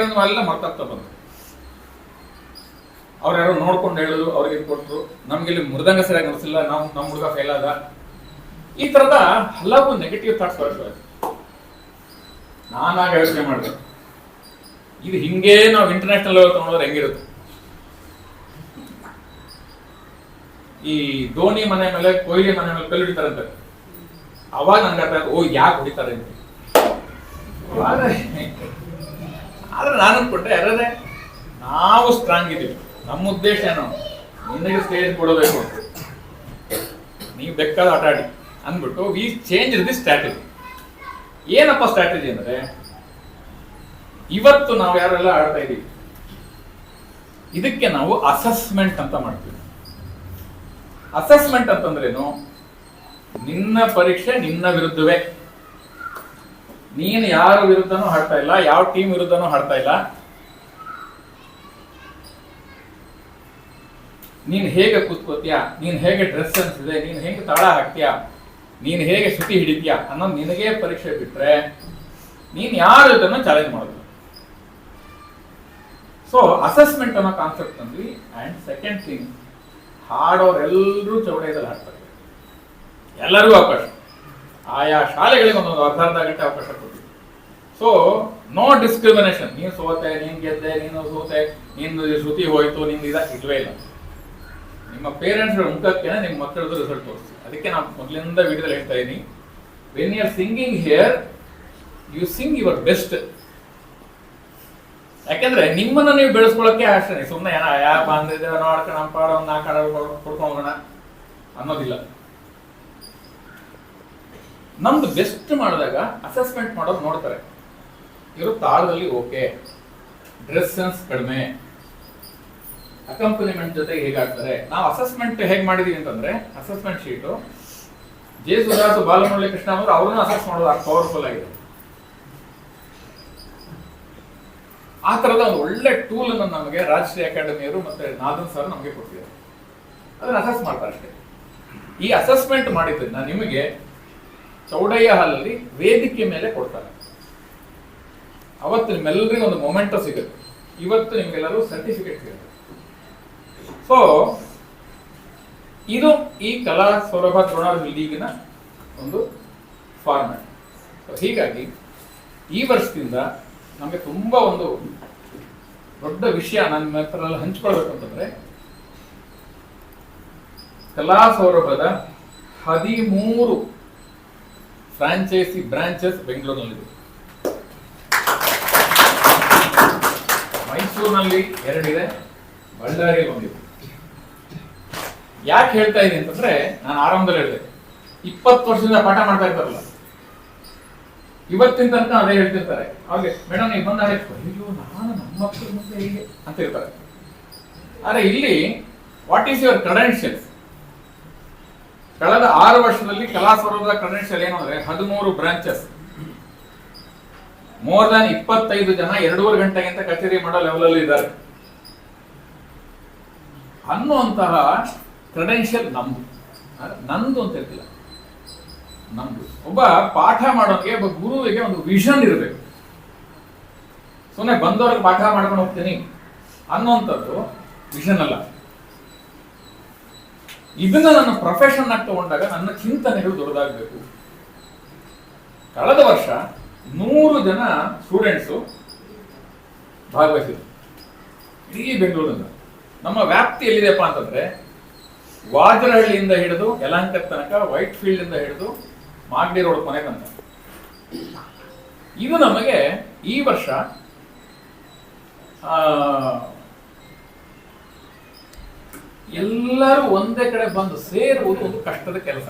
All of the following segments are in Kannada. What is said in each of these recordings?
ಹೇಳಿರೋದೆಲ್ಲ ಮರ್ತಾಗ್ತಾ ಬಂತು. ಅವ್ರು ಯಾರೋ ನೋಡ್ಕೊಂಡು ಹೇಳಿದ್ರು, ಅವ್ರಿಗೆ ಕೊಟ್ಟರು, ನಮ್ಗೆ ಇಲ್ಲಿ ಮೃದಂಗ ಸರಿಯಾಗಿ ಅನಿಸಿಲ್ಲ, ನಮ್ಮ ಹುಡುಗ ಫೇಲ್ ಆದ. ಈ ತರದ ಹಲವು ನೆಗೆಟಿವ್ ಥಾಟ್ಸ್ ಬರ್ತವೆ. ನಾನಾಗ ಯೋಚನೆ ಮಾಡಿದೆ, ಇದು ಹಿಂಗೆ ನಾವು ಇಂಟರ್ನ್ಯಾಷನಲ್ ಲೆವೆಲ್ ತಗೊಂಡ್ರೆ ಹೆಂಗಿರುತ್ತೆ. ಈ ಧೋನಿ ಮನೆ ಮೇಲೆ ಕೊಹ್ಲಿ ಮನೆ ಮೇಲೆ ಕಲ್ಲು ಹಿಡಿತಾರಂತೆ. ಅವಾಗ ನನ್ಗೆ ಓ ಯಾಕೆ ಹೊಡಿತಾರೆ ಅಂತ. ಆದ್ರೆ ನಾನು ಅನ್ಕೊಂಡೆ, ಯಾರೇ ನಾವು ಸ್ಟ್ರಾಂಗ್ ಇದೀವಿ, ನಮ್ಮ ಉದ್ದೇಶ ಏನು, ನಿನಗೆ ಸ್ಟೇಜ್ ಕೊಡಬೇಕು, ನೀವು ಬೇಕಾದ ಆಟ ಆಡಿ ಅಂದ್ಬಿಟ್ಟು ವಿ ಚೇಂಜ್ ದಿ ಸ್ಟ್ರಾಟಜಿ. ಏನಪ್ಪ ಸ್ಟ್ರಾಟಜಿ ಅಂದ್ರೆ, ಇವತ್ತು ನಾವು ಯಾರೆಲ್ಲ ಆಡ್ತಾ ಇದೀವಿ ಇದಕ್ಕೆ ನಾವು ಅಸೆಸ್ಮೆಂಟ್ ಅಂತ ಮಾಡ್ತೀವಿ. ಅಸೆಸ್ಮೆಂಟ್ ಅಂತಂದ್ರೇನು, ನಿನ್ನ ಪರೀಕ್ಷೆ ನಿನ್ನ ವಿರುದ್ಧವೇ. ನೀನು ಯಾರ ವಿರುದ್ಧನೂ ಆಡ್ತಾ ಇಲ್ಲ, ಯಾವ ಟೀಮ್ ವಿರುದ್ಧನೂ ಆಡ್ತಾ ಇಲ್ಲ. ನೀನ್ ಹೇಗೆ ಕೂತ್ಕೋತೀಯಾ, ನೀನ್ ಹೇಗೆ ಡ್ರೆಸ್ ಅನ್ಸಿದೆ, ನೀನ್ ಹೇಗೆ ತಾಳ ಹಾಕ್ತೀಯಾ, ನೀನ್ ಹೇಗೆ ಶ್ರುತಿ ಹಿಡಿತೀಯಾ ಅನ್ನೋದು ನಿನಗೇ ಪರೀಕ್ಷೆ ಬಿಟ್ರೆ ನೀನ್ ಯಾರ ವಿರುದ್ಧನೂ ಚಾಲೆಂಜ್ ಮಾಡೋದು. ಸೊ ಅಸೆಸ್ಮೆಂಟ್ ಅನ್ನೋ ಕಾನ್ಸೆಪ್ಟ್ ಅಂದ್ವಿ. ಅಂಡ್ ಸೆಕೆಂಡ್ ಥಿಂಗ್, ಹಾಡೋರೆಲ್ಲರೂ ಚೌಡೇದಲ್ಲಿ ಹಾಡ್ತಾರೆ, ಎಲ್ಲರಿಗೂ ಅವಕಾಶ. ಆಯಾ ಶಾಲೆಗಳಿಗೆ ಒಂದೊಂದು ಅರ್ಧ ಗಂಟೆ ಅವಕಾಶ ಕೊಡ್ತೀವಿ. ಸೊ ನೋ ಡಿಸ್ಕ್ರಿಮಿನೇಷನ್, ನೀನು ಸೋತೆ, ನೀನು ಗೆದ್ದೆ, ನೀನು ಸೋತೆ, ನಿಂದು ಶ್ರುತಿ ಹೋಯ್ತು, ನಿಂದು ಇಲ್ವೇ ಇಲ್ಲ. ನಿಮ್ಮ ಪೇರೆಂಟ್ಸ್ ಮುಖಕ್ಕೆ ನಿಮ್ಮ ಮಕ್ಕಳದ್ದು ರಿಸಲ್ಟ್ ತೋರಿಸಿ. ಅದಕ್ಕೆ ನಾನು ಮೊದಲಿಂದ ವಿಡಿಯೋದಲ್ಲಿ ಹೇಳ್ತಾ ಇದ್ದೀನಿ, when you are singing hear you sing your best. ಯಾಕೆಂದ್ರೆ ನಿಮ್ಮನ್ನ ನೀವು ಬೆಳೆಸ್ಕೊಳ್ಳೋಕೆ ಅಷ್ಟೇ, ಸುಮ್ಮನೆ ಯಾ ಬಂದಿದೆ ನೋಡ್ಕೊಂಡು ನಮ್ಮ ಪಾಡ ಒಂದು 4 ಹಾಡು ಕೊಡ್ಕೊಂಡೋಗೋಣ ಅನ್ನೋದಿಲ್ಲ. ನಮ್ದು ಬೆಸ್ಟ್ ಮಾಡಿದಾಗ ಅಸೆಸ್ಮೆಂಟ್ ಮಾಡೋದು ನೋಡ್ತಾರೆ, ಇವರು ತಾಳದಲ್ಲಿ ಓಕೆ, ಡ್ರೆಸ್ ಸೆನ್ಸ್ ಕಡಿಮೆ, ಅಕಂಪನಿಮೆಂಟ್ ಜೊತೆಗೆ ಹೇಗಾಗ್ತಾರೆ. ನಾವು ಅಸೆಸ್ಮೆಂಟ್ ಹೇಗೆ ಮಾಡಿದೀವಿ ಅಂತಂದ್ರೆ, ಅಸೆಸ್ಮೆಂಟ್ ಶೀಟು ಜೆ ಸುಧಾಸು ಬಾಲಮುರಳಿ ಕೃಷ್ಣ ಅವರು ಅವ್ರನ್ನ ಅಸೆಸ್ ಮಾಡೋದು ಪವರ್ಫುಲ್ ಆಗಿದೆ. ಆ ತರದ ಒಂದು ಒಳ್ಳೆ ಟೂಲ್ ಅನ್ನು ನಮಗೆ ರಾಷ್ಟ್ರೀಯ ಅಕಾಡೆಮಿಯವರು ಮತ್ತೆ ನಾದನ್ ಸರ್ ನಮಗೆ ಕೊಡ್ತಿದ್ದಾರೆ. ಅದನ್ನ ಅಸೆಸ್ ಮಾಡ್ತಾರೆ ಅಷ್ಟೇ. ಈ ಅಸೆಸ್ಮೆಂಟ್ ಮಾಡಿದ್ದನ್ನ ನಿಮಗೆ ಚೌಡಯ್ಯ ಹಾಲಲ್ಲಿ ವೇದಿಕೆ ಮೇಲೆ ಕೊಡ್ತಾರೆ. ಅವತ್ತು ನಿಮ್ಮೆಲ್ಲರಿಗೂ ಒಂದು ಮೊಮೆಂಟೋ ಸಿಗುತ್ತೆ. ಇವತ್ತು ನಿಮ್ಗೆಲ್ಲರೂ ಸರ್ಟಿಫಿಕೇಟ್ ಸಿಗುತ್ತೆ. ಸೊ ಇದು ಈ ಕಲಾ ಸೌರಭ ದ್ರೋಣಾರ್ಜುನ ಲೀಗಿನ ಒಂದು ಫಾರ್ಮ್ಯಾಟ್. ಹೀಗಾಗಿ ಈ ವರ್ಷದಿಂದ ನಮಗೆ ತುಂಬಾ ಒಂದು ದೊಡ್ಡ ವಿಷಯ ನನ್ನ ಹತ್ರ ಹಂಚ್ಕೊಳ್ಬೇಕು ಅಂತಂದ್ರೆ, ಕಲಾ ಸೌರಭದ 13 ಫ್ರಾಂಚೈಸಿ ಬ್ರಾಂಚಸ್ ಬೆಂಗಳೂರಿನಲ್ಲಿದೆ. ಮೈಸೂರಿನಲ್ಲಿ 2 ಇದೆ, ಬಳ್ಳಾರಿಯಲ್ಲಿ 1 ಇದೆ. ಯಾಕೆ ಹೇಳ್ತಾ ಇದ್ದೀನಿ ಅಂತಂದ್ರೆ, ನಾನು ಆರಂಭದಲ್ಲಿ ಹೇಳಿದೆ 20 ವರ್ಷದಿಂದ ಪಾಠ ಮಾಡ್ತಾ ಇರ್ತಾರಲ್ಲ, ಇವತ್ತಿನ ತನಕ ಅದೇ ಹೇಳ್ತಿರ್ತಾರೆ. ಹಾಗೆ ಮೇಡಮ್ ನೀವು ಬಂದ ಅಯ್ಯೋ ನಾನು ನಮ್ಮ ಮಕ್ಕಳ ಮುಂದೆ ಹೀಗೆ ಅಂತ ಇರ್ತಾರೆ. ಆದ್ರೆ ಇಲ್ಲಿ ವಾಟ್ ಈಸ್ ಯುವರ್ ಕ್ರೆಡೆನ್ಷಿಯಲ್ಸ್? ಕಳೆದ 6 ವರ್ಷದಲ್ಲಿ ಕಲಾ ಸೌರಭದ ಕ್ರೆಡೆನ್ಷಿಯಲ್ ಏನು ಅಂದ್ರೆ 13 ಬ್ರಾಂಚಸ್, ಮೋರ್ ದ್ಯಾನ್ 25 ಜನ 2.5 ಗಂಟೆಗಿಂತ ಕಚೇರಿ ಮಾಡೋ ಲೆವೆಲ್ ಅಲ್ಲಿ ಇದ್ದಾರೆ ಅನ್ನುವಂತಹ ಕ್ರೆಡೆನ್ಷಿಯಲ್ ನಮ್ದು. ನಂದು ಅಂತ ಹೇಳ್ತಿಲ್ಲ, ನಮ್ದು. ಒಬ್ಬ ಪಾಠ ಮಾಡೋನಿಗೆ, ಒಬ್ಬ ಗುರುವಿಗೆ ಒಂದು ವಿಷನ್ ಇರಬೇಕು. ಸುಮ್ಮನೆ ಬಂದವ್ರಿಗೆ ಪಾಠ ಮಾಡ್ಕೊಂಡು ಹೋಗ್ತೀನಿ ಅನ್ನುವಂಥದ್ದು ವಿಷನ್ ಅಲ್ಲ. ಇದನ್ನ ನನ್ನ ಪ್ರೊಫೆಷನ್ ಆಗಿ ತಗೊಂಡಾಗ ನನ್ನ ಚಿಂತನೆಗಳು ದೊಡ್ಡದಾಗಬೇಕು. ಕಳೆದ ವರ್ಷ 100 ಜನ ಸ್ಟೂಡೆಂಟ್ಸು ಭಾಗವಹಿಸಿದ್ರು ಇಡೀ ಬೆಂಗಳೂರಿನಿಂದ. ನಮ್ಮ ವ್ಯಾಪ್ತಿ ಎಲ್ಲಿದೆಪ್ಪ ಅಂತಂದ್ರೆ, ವಾಜರಹಳ್ಳಿಯಿಂದ ಹಿಡಿದು ಯಲಹಂಕ ತನಕ, ವೈಟ್ ಫೀಲ್ಡ್ ಇಂದ ಹಿಡಿದು ಮಾಗಡಿ ರೋಡ್ ಕೊನೆ ತನಕ. ಇದು ನಮಗೆ ಈ ವರ್ಷ ಎಲ್ಲರೂ ಒಂದೇ ಕಡೆ ಬಂದು ಸೇರುವುದು ಒಂದು ಕಷ್ಟದ ಕೆಲಸ.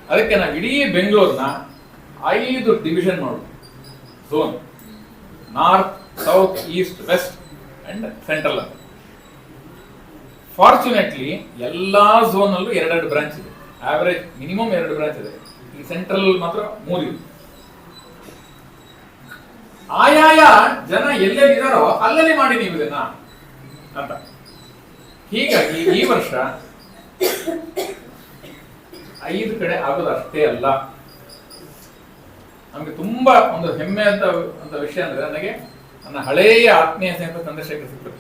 ಅದಕ್ಕೆ ನಾವು ಇಡೀ ಬೆಂಗಳೂರಿನ 5 ಡಿವಿಷನ್ ಮಾಡೋದು, zone: north, south, east, west and central ಅಂತ. ಫಾರ್ಚುನೇಟ್ಲಿ ಎಲ್ಲಾ ಝೋನ್ ಅಲ್ಲೂ 2 ಬ್ರಾಂಚ್ ಇದೆ. ಆವರೇಜ್ ಮಿನಿಮಮ್ 2 ಬ್ರಾಂಚ್ ಇದೆ. ಈ ಸೆಂಟ್ರಲ್ ಮಾತ್ರ 3 ಇದೆ. ಆಯಾಯ ಜನ ಎಲ್ಲೆಲ್ಲಿದ್ದಾರೋ ಅಲ್ಲಲ್ಲಿ ಮಾಡಿ ನೀವು ಇದನ್ನ ಅಂತ. ಹೀಗಾಗಿ ಈ ವರ್ಷ 5 ಕಡೆ ಆಗೋದು ಅಷ್ಟೇ ಅಲ್ಲ, ನಮ್ಗೆ ತುಂಬಾ ಒಂದು ಹೆಮ್ಮೆ ಅಂತ ವಿಷಯ ಅಂದ್ರೆ, ನನಗೆ ನನ್ನ ಹಳೆಯ ಆತ್ಮೀಯ ಸ್ನೇಹಿತ ಚಂದ್ರಶೇಖರ್ ಸಿಕ್ಕರು.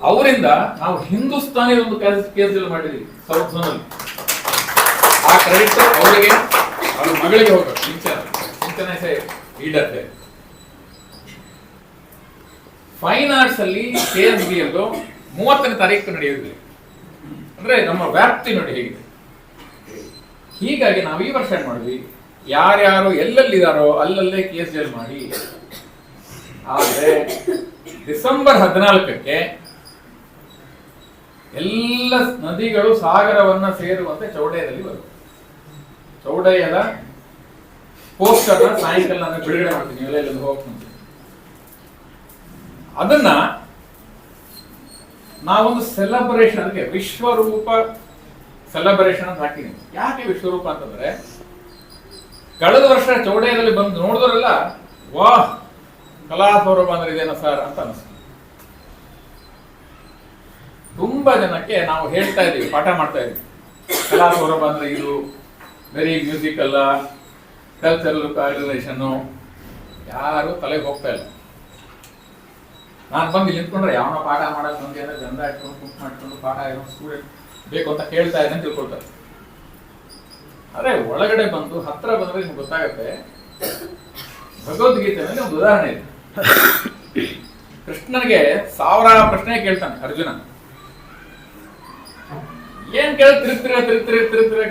ಅವರಿಂದ ನಾವು ಹಿಂದೂಸ್ತಾನಿ ಒಂದು ಕೇಸ್ ಮಾಡಿದ್ವಿ ಸೌತ್ ಝೋನಲ್ಲಿ. ಆ ಕ್ರೆಡಿಟ್ ಅವರಿಗೆ, ಅವ್ರ ಮಗಳಿಗೆ ಹೋಗ್ಬೇಕು. ಸಿಂಚನ ಲೀಡರ್. ಫೈನ್ ಆರ್ಟ್ಸ್ ಅಲ್ಲಿ KSB ಅಲ್ಲೂ 30ನೇ ತಾರೀಕು ನಡೆಯುವುದಿಲ್ಲ. ಅಂದ್ರೆ ನಮ್ಮ ವ್ಯಾಪ್ತಿ ನೋಡಿ ಹೇಗಿದೆ. ಹೀಗಾಗಿ ನಾವು ಈ ವರ್ಷ ಏನ್ ಮಾಡಿದ್ವಿ, ಯಾರ್ಯಾರು ಎಲ್ಲೆಲ್ಲಿದಾರೋ ಅಲ್ಲಲ್ಲೇ KSB ಮಾಡಿ. ಆದ್ರೆ ಡಿಸೆಂಬರ್ 14ಕ್ಕೆ ಎಲ್ಲ ನದಿಗಳು ಸಾಗರವನ್ನ ಸೇರುವಂತೆ ಚೌಡಯ್ಯದಲ್ಲಿ ಬರುತ್ತೆ. ಚೌಡಯ್ಯದ ಪೋಸ್ಟರ್ ಸಾಯಂಕಾಲ ನಾನು ಬಿಡುಗಡೆ ಮಾಡ್ತೀನಿ, ಎಲ್ಲ ಹೋಗ್ತೀನಿ. ಅದನ್ನ ನಾವೊಂದು ಸೆಲೆಬ್ರೇಷನ್, ಅದಕ್ಕೆ ವಿಶ್ವರೂಪ ಸೆಲೆಬ್ರೇಷನ್ ಅಂತ ಹಾಕಿದ್ದೀನಿ. ಯಾಕೆ ವಿಶ್ವರೂಪ ಅಂತಂದ್ರೆ, ಕಳೆದ ವರ್ಷ ಚೌಡಯ್ಯದಲ್ಲಿ ಬಂದು ನೋಡಿದ್ರಲ್ಲ, ವಾಹ್ ಕಲಾ ಸೌರಭ ಅಂದ್ರೆ ಇದೇನ ಸರ್ ಅಂತ ಅನಿಸ್ತು. ತುಂಬಾ ಜನಕ್ಕೆ ನಾವು ಹೇಳ್ತಾ ಇದೀವಿ, ಪಾಠ ಮಾಡ್ತಾ ಇದೀವಿ, ಕಲಾ ಸೌರಭ ಅಂದ್ರೆ ಇದು ವೆರಿ ಮ್ಯೂಸಿಕಲ್, ಕಲ್ಚರಲ್ ಕಾರ್ಡಿನೇಷನ್. ಯಾರು ತಲೆಗೆ ಹೋಗ್ತಾ ಇಲ್ಲ. ನಾನು ಬಂದು ನಿಂತ್ಕೊಂಡ್ರೆ ಯಾವನ ಪಾಠ ಮಾಡಕ್ ಬಂದಿ ಅಂದ್ರೆ ಗಂಧ ಇಟ್ಕೊಂಡು ಕುಕ್ ಮಾಡ್ಕೊಂಡು ಪಾಠ ಏನೋ ಸ್ಟೂಡೆಂಟ್ ಬೇಕು ಅಂತ ಕೇಳ್ತಾ ಇದೆ ಅಂತ ತಿಳ್ಕೊಳ್ತಾರೆ. ಆದ್ರೆ ಒಳಗಡೆ ಬಂದು ಹತ್ರ ಬಂದ್ರೆ ನಿಮ್ಗೆ ಗೊತ್ತಾಗತ್ತೆ. ಭಗವದ್ಗೀತೆಯಲ್ಲಿ ಒಂದು ಉದಾಹರಣೆ ಇದೆ. ಕೃಷ್ಣನಿಗೆ 1000 ಪ್ರಶ್ನೆ ಕೇಳ್ತಾನೆ ಅರ್ಜುನ. ಏನ್ ತಿರುಗ್ತಿರ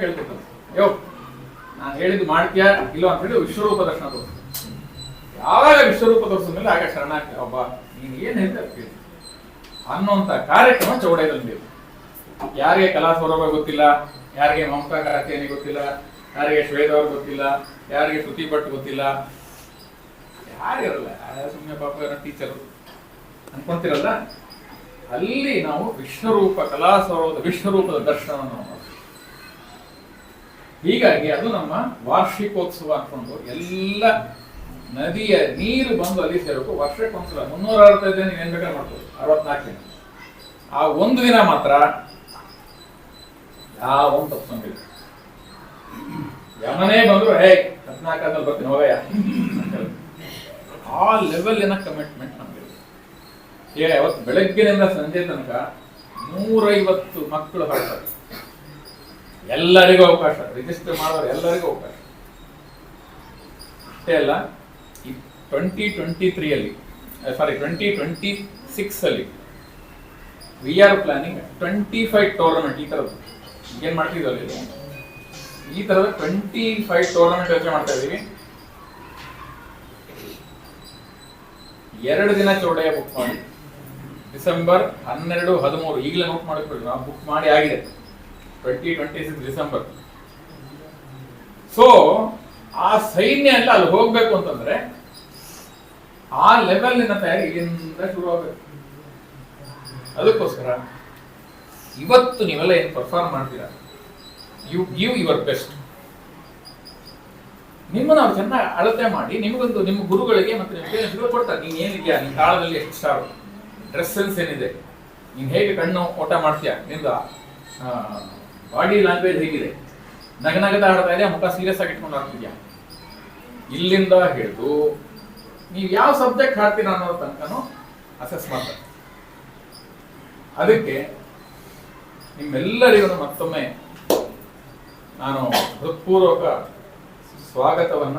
ಕೇಳ್ತಿರ್ತಾನೆ. ಅಯ್ಯೋ ನಾನು ಹೇಳಿದ್ದು ಮಾಡ್ತೀಯಾ ಇಲ್ಲೋ ಅಂತ ಹೇಳಿ ವಿಶ್ವರೂಪ ದರ್ಶನ ತೋರಿಸ್ತಾನೆ. ಯಾವಾಗ ವಿಶ್ವರೂಪ ತೋರಿಸಿದ್ಮೇಲೆ ಆಗ ಶರಣಾಗ್ತಿ, ಒಬ್ಬ ನೀನ್ ಏನ್ ಹೇಳ್ತಾ ಅನ್ನುವಂತ ಕಾರ್ಯಕ್ರಮ ಚೌಡಯ್ಯದಲ್ಲಿ ನೀವು. ಯಾರಿಗೆ ಕಲಾ ಸೌರಭ ಗೊತ್ತಿಲ್ಲ, ಯಾರಿಗೆ ಮಮತಾ ಕಾರತಿಯನಿ ಗೊತ್ತಿಲ್ಲ, ಯಾರಿಗೆ ಶ್ವೇತ ಅವ್ರು ಗೊತ್ತಿಲ್ಲ, ಯಾರಿಗೆ ಶ್ರುತಿ ಭಟ್ ಗೊತ್ತಿಲ್ಲ, ಯಾರಿರಲ್ಲ, ಸುಮ್ಮನೆ ಪಾಪ ಟೀಚರು ಅನ್ಕೊಂತಿರಲ್ಲ. ಅಲ್ಲಿ ನಾವು ವಿಶ್ವರೂಪ ಕಲಾ ಸೌರಭದ ವಿಶ್ವರೂಪದ ದರ್ಶನವನ್ನು ಮಾಡ್ತೀವಿ. ಹೀಗಾಗಿ ಅದು ನಮ್ಮ ವಾರ್ಷಿಕೋತ್ಸವ ಅನ್ಕೊಂಡು ಎಲ್ಲ ನದಿಯ ನೀರು ಬಂದು ಅಲ್ಲಿ ಸೇರಬೇಕು. ವರ್ಷಕ್ಕೊಂದ್ಸಲ 365 ದಿನ ನೀವೇನ್ ಬೇಕಾದ್ರೆ ಮಾಡ್ಬೋದು, 64 ದಿನ. ಆ ಒಂದು ದಿನ ಮಾತ್ರ ಯಾವೊಂದು ತಪ್ಪಿಸಂಗಿಲ್ಲ. ಯಮನೇ ಬಂದ್ರು 14 ಬರ್ತೀನಿ ಹೋಗಯ್ಯ. ಆ ಲೆವೆಲಿನ ಕಮಿಟ್ಮೆಂಟ್ ನಮ್ಗೆ. ಅವತ್ತು ಬೆಳಗ್ಗಿನಿಂದ ಸಂಜೆ ತನಕ 150 ಮಕ್ಕಳು ಹಾಡ್ತಾರೆ. ಎಲ್ಲರಿಗೂ ಅವಕಾಶ, ರಿಜಿಸ್ಟರ್ ಮಾಡೋರು ಎಲ್ಲರಿಗೂ ಅವಕಾಶ. ಅಷ್ಟೇ ಅಲ್ಲ, 2026 ಅಲ್ಲಿ ವಿ ಆರ್ ಪ್ಲಾನಿಂಗ್ 25 ಟೂರ್ನಮೆಂಟ್. ಈ ತರದ್ದು ಏನ್ ಮಾಡ್ತಿದ್ವಲ್ಲ, ಈ ತರದ 25 ಟೂರ್ನಮೆಂಟ್ ಯೋಚನೆ ಮಾಡ್ತಾ ಇದೀವಿ. 2 ದಿನ ಚೌಡಯ್ಯ ಬುಕ್ ಮಾಡಿ ಡಿಸೆಂಬರ್ 12, 13 ಈಗಲೇ ನೋಟ್ ಮಾಡಿಕೊಳ್ಳಿ. ನಾವು ಬುಕ್ ಮಾಡಿ ಆಗಿದೆ 2026 ಡಿಸೆಂಬರ್. ಸೊ ಆ ಸೈನ್ಯ ಎಲ್ಲ ಅಲ್ಲಿ ಹೋಗ್ಬೇಕು ಅಂತಂದ್ರೆ ಆ ಲೆವೆಲ್ನ ತಯಾರಿ ಇಲ್ಲಿಂದ ಶುರು ಆಗಬೇಕು. ಅದಕ್ಕೋಸ್ಕರ ಇವತ್ತು ನೀವೆಲ್ಲ ಏನು ಪರ್ಫಾರ್ಮ್ ಮಾಡ್ತೀರಾ, ಯು ಗಿವ್ ಯುವರ್ ಬೆಸ್ಟ್. ನಿಮ್ಮನ್ನು ನಾವು ಚೆನ್ನಾಗಿ ಅಳತೆ ಮಾಡಿ ನಿಮಗೊಂದು ನಿಮ್ಮ ಗುರುಗಳಿಗೆ ಮತ್ತೆ ನಿಮ್ಮ ಪೇರೆಂಟ್ಸ್ಗಳು ಕೊಡ್ತಾರೆ. ನೀನ್ ಏನಿದ್ಯಾ, ನಿನ್ನ ತಾಳದಲ್ಲಿ ಎಷ್ಟು ಸ್ಟಾರ್, ಡ್ರೆಸ್ ಸೆನ್ಸ್ ಏನಿದೆ, ನೀನ್ ಹೇಗೆ ಕಣ್ಣು ಓಟ ಮಾಡ್ತೀಯಾ, ನಿಂದ ಬಾಡಿ ಲ್ಯಾಂಗ್ವೇಜ್ ಹೇಗಿದೆ, ನಗನಗದ ಆಡ್ತಾ ಇದೆಯಾ, ಮುಖ ಸೀರಿಯಸ್ ಆಗಿ ಇಟ್ಕೊಂಡು ಆಡ್ತಿದ್ಯಾ, ಇಲ್ಲಿಂದ ಹಿಡಿದು ನೀವು ಯಾವ ಸಬ್ಜೆಕ್ಟ್ ಹಾಡ್ತೀರಾ ಅನ್ನೋ ತನಕನೂ ಅಸೆಸ್ ಮಾಡ್ತಾರೆ. ಅದಕ್ಕೆ ನಿಮ್ಮೆಲ್ಲರಿಗೂ ಮತ್ತೊಮ್ಮೆ ನಾನು ಹೃತ್ಪೂರ್ವಕ ಸ್ವಾಗತವನ್ನ,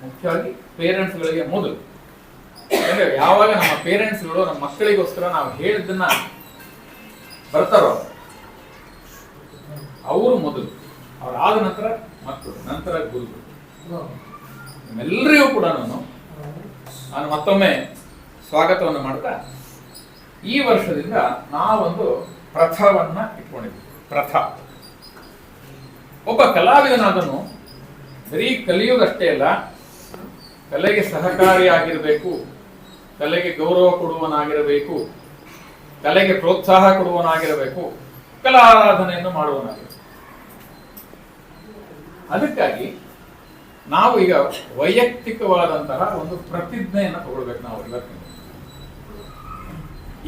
ಮುಖ್ಯವಾಗಿ ಪೇರೆಂಟ್ಸ್ಗಳಿಗೆ ಮೊದಲು. ಯಾಕಂದ್ರೆ ಯಾವಾಗ ನಮ್ಮ ಪೇರೆಂಟ್ಸ್ಗಳು ನಮ್ಮ ಮಕ್ಕಳಿಗೋಸ್ಕರ ನಾವು ಹೇಳಿದ್ದನ್ನ ಬರ್ತಾರೋ ಅವರು ಮೊದಲು, ಅವರಾದ ನಂತರ ಮಕ್ಕಳು, ನಂತರ ಗುರುಗಳು. ನಿಮ್ಮೆಲ್ಲರಿಗೂ ಕೂಡ ನಾನು ಮತ್ತೊಮ್ಮೆ ಸ್ವಾಗತವನ್ನು ಮಾಡ್ತಾ, ಈ ವರ್ಷದಿಂದ ನಾವೊಂದು ಪ್ರಥವನ್ನ ಇಟ್ಕೊಂಡಿದ್ವಿ. ಪ್ರಥ, ಒಬ್ಬ ಕಲಾವಿದನಾದನು ಬರೀ ಕಲಿಯುವುದಷ್ಟೇ ಅಲ್ಲ, ಕಲೆಗೆ ಸಹಕಾರಿಯಾಗಿರಬೇಕು, ಕಲೆಗೆ ಗೌರವ ಕೊಡುವನಾಗಿರಬೇಕು, ಕಲೆಗೆ ಪ್ರೋತ್ಸಾಹ ಕೊಡುವನಾಗಿರಬೇಕು, ಕಲಾರಾಧನೆಯನ್ನು ಮಾಡುವನಾಗಿರಬೇಕು. ಅದಕ್ಕಾಗಿ ನಾವು ಈಗ ವೈಯಕ್ತಿಕವಾದಂತಹ ಒಂದು ಪ್ರತಿಜ್ಞೆಯನ್ನು ತಗೊಳ್ಬೇಕು. ನಾವು ಇವತ್ತಿನ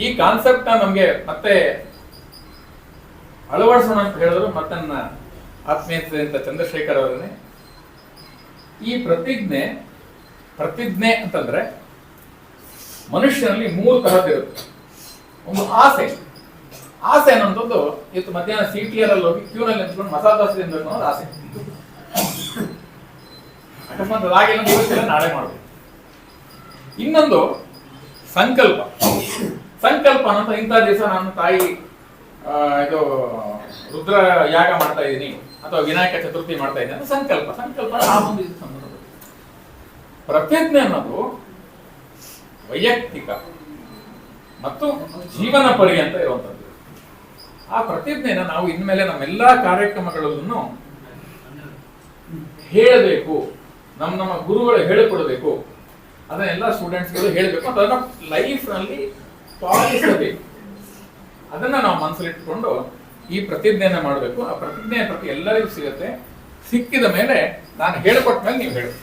ಈ ಕಾನ್ಸೆಪ್ಟ್ ನಮ್ಗೆ ಮತ್ತೆ ಅಳವಡಿಸೋಣ ಅಂತ ಹೇಳಿದ್ರು ಮತ್ತೆ ನನ್ನ ಆತ್ಮೀಯತೆ ಚಂದ್ರಶೇಖರ್ ಅವರನ್ನೇ. ಈ ಪ್ರತಿಜ್ಞೆ ಪ್ರತಿಜ್ಞೆ ಅಂತಂದ್ರೆ ಮನುಷ್ಯನಲ್ಲಿ 3 ತರದ್ದಿರುತ್ತೆ. ಒಂದು ಆಸೆ ಅನ್ನೋದು ಇವತ್ತು ಮಧ್ಯಾಹ್ನ CTR ಅಲ್ಲಿ ಹೋಗಿ ಕ್ಯೂನಲ್ಲಿ ನಿಂತ್ಕೊಂಡು ಮಸಾಲ ದೋಸೆ ತಿನ್ಬೇಕು ಅನ್ನೋದು ಆಸೆ. ಅಕಸ್ಮಾತ್ ಅದಾಗಿಲ್ಲ ಇವತ್ತಿಲ್ಲ ನಾಳೆ ಮಾಡ್ಬೇಕು. ಇನ್ನೊಂದು ಸಂಕಲ್ಪ ಅನ್ನೋದು ಇಂಥ ದಿವಸ ನಾನು ತಾಯಿ ಇದು ರುದ್ರ ಯಾಗ ಮಾಡ್ತಾ ಇದ್ದೀನಿ ಅಥವಾ ವಿನಾಯಕ ಚತುರ್ಥಿ ಮಾಡ್ತಾ ಇದ್ದೀನಿ ಅಂತ ಸಂಕಲ್ಪ ಆ ಒಂದು ಸಂಬಂಧ. ಪ್ರತಿಜ್ಞೆ ಅನ್ನೋದು ವೈಯಕ್ತಿಕ ಮತ್ತು ಜೀವನ ಪರ್ಯಂತ ಇರುವಂತದ್ದು. ಆ ಪ್ರತಿಜ್ಞೆನ ನಾವು ಇನ್ಮೇಲೆ ನಮ್ಮೆಲ್ಲಾ ಕಾರ್ಯಕ್ರಮಗಳಲ್ಲೂ ಹೇಳಬೇಕು, ನಮ್ಮ ಗುರುಗಳು ಹೇಳಿಕೊಡಬೇಕು, ಅದನ್ನೆಲ್ಲ ಸ್ಟೂಡೆಂಟ್ಸ್ಗಳು ಹೇಳಬೇಕು ಅಂತ ಅದನ್ನ ಲೈಫ್ ನಲ್ಲಿ ಪಾಲಿಸಬೇಕು. ಅದನ್ನ ನಾವು ಮನಸ್ಸಲ್ಲಿಟ್ಕೊಂಡು ಈ ಪ್ರತಿಜ್ಞೆಯನ್ನ ಮಾಡಬೇಕು. ಆ ಪ್ರತಿಜ್ಞೆಯ ಪ್ರತಿ ಎಲ್ಲರಿಗೂ ಸಿಗುತ್ತೆ. ಸಿಕ್ಕಿದ ಮೇಲೆ ನಾನು ಹೇಳಿಕೊಟ್ಟ ಮೇಲೆ ನೀವು ಹೇಳಬೇಕು.